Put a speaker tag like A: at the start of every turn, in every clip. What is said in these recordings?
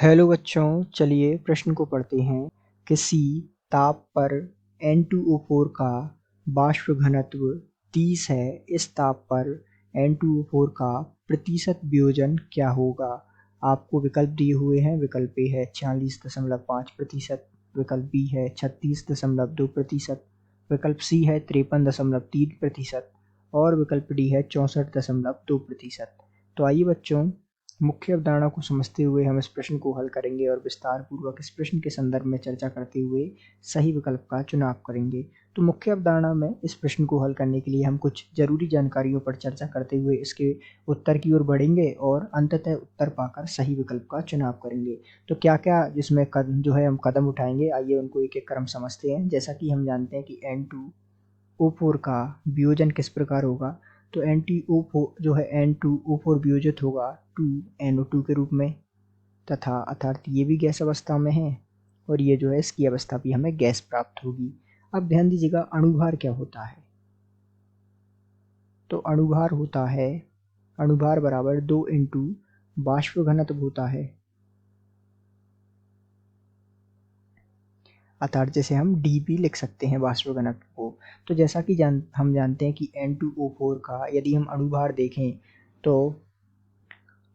A: Hello बच्चों, चलिए प्रश्न को पढ़ते हैं। किसी ताप पर N2O4 का वाष्प घनत्व 30 है। इस ताप पर N2O4 का प्रतिशत वियोजन क्या होगा? आपको विकल्प दिए हुए हैं। विकल्प ए है 46.5%, विकल्प बी है 36.2%, विकल्प सी है 53.3% और विकल्प डी है 64.2%। तो आइए बच्चों, मुख्य अवधारणा को समझते हुए हम इस प्रश्न को हल करेंगे और विस्तार पूर्वक इस प्रश्न के संदर्भ में चर्चा करते हुए सही विकल्प का चुनाव करेंगे। तो मुख्य अवधारणा में इस प्रश्न को हल करने के लिए हम कुछ जरूरी जानकारियों पर चर्चा करते हुए इसके उत्तर की ओर बढ़ेंगे और अंततः उत्तर पाकर सही विकल्प का चुनाव करेंगे। तो क्या क्या जिसमें हम कदम उठाएंगे, आइए उनको एक एक क्रम समझते हैं। जैसा कि हम जानते हैं कि N2O4 का वियोजन किस प्रकार होगा। तो N2O4 N2O4 वियोजित होगा 2NO2 के रूप में, तथा अर्थात ये भी गैस अवस्था में है और ये इसकी अवस्था भी हमें गैस प्राप्त होगी। अब ध्यान दीजिएगा, अणुभार क्या होता है। तो अणुभार होता है, अणुभार बराबर 2 इंटू वाष्प घनत्व होता है, अर्थात जैसे हम डी भी लिख सकते हैं वाष्प घनत्व को। तो जैसा कि हम जानते हैं कि N2O4 का यदि हम अणुभार देखें तो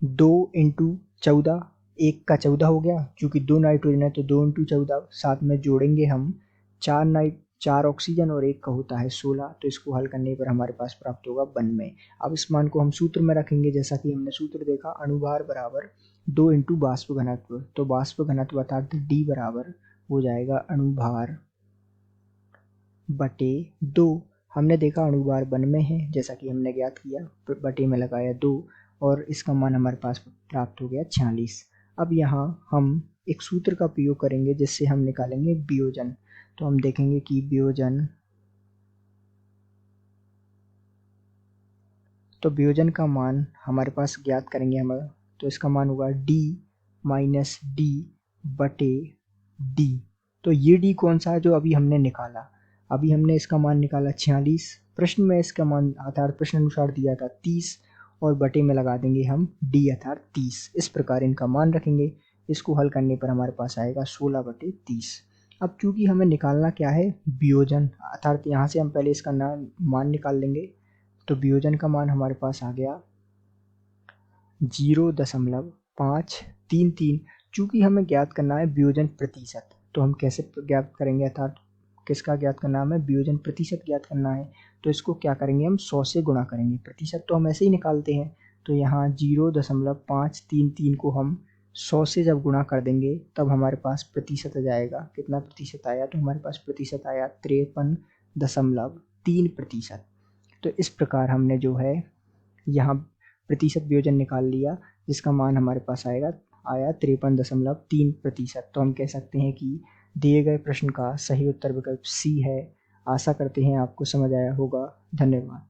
A: 2 इंटू 14, एक का 14 हो गया, चूंकि 2 नाइट्रोजन है तो 2 इंटू 14, साथ में जोड़ेंगे हम 4 ऑक्सीजन और एक का होता है 16। तो इसको हल करने पर हमारे पास प्राप्त होगा 92। अब इस मान को हम सूत्र में रखेंगे। जैसा कि हमने सूत्र देखा, अणुभार बराबर 2 इंटू वाष्प घनत्व। तो वाष्प घनत्व अर्थात डी बराबर हो जाएगा अणुभार बटे 2। हमने देखा अणुभार 92 है, जैसा कि हमने ज्ञात किया, बटे में लगाया 2 और इसका मान हमारे पास प्राप्त हो गया 46। अब यहाँ हम एक सूत्र का प्रयोग करेंगे जिससे हम निकालेंगे वियोजन। तो हम देखेंगे कि वियोजन का मान हमारे पास ज्ञात करेंगे हम। तो इसका मान होगा D माइनस डी बटे डी। तो ये डी कौन सा है जो अभी हमने निकाला? अभी हमने इसका मान निकाला 46। प्रश्न में इसका मान अर्थात प्रश्न अनुसार दिया था 30 और बटे में लगा देंगे हम डी अर्थात 30। इस प्रकार इनका मान रखेंगे। इसको हल करने पर हमारे पास आएगा 16 बटे 30। अब चूंकि हमें निकालना क्या है, वियोजन, अर्थात यहाँ से हम पहले इसका मान निकाल लेंगे। तो वियोजन का मान हमारे पास आ गया 0.533। चूंकि हमें ज्ञात करना है वियोजन प्रतिशत, तो हम कैसे ज्ञात करेंगे, अर्थात किसका ज्ञात करना है, हमें वियोजन प्रतिशत ज्ञात करना है। तो इसको क्या करेंगे, हम 100 से गुणा करेंगे। प्रतिशत तो हम ऐसे ही निकालते हैं। तो यहाँ 0.533 को हम 100 से जब गुणा कर देंगे तब हमारे पास प्रतिशत आ जाएगा। कितना प्रतिशत आया? तो हमारे पास प्रतिशत आया 53.3%। तो इस प्रकार हमने यहाँ प्रतिशत वियोजन निकाल लिया, जिसका मान हमारे पास आया 53.3%। तो हम कह सकते हैं कि दिए गए प्रश्न का सही उत्तर विकल्प सी है। आशा करते हैं आपको समझ आया होगा। धन्यवाद।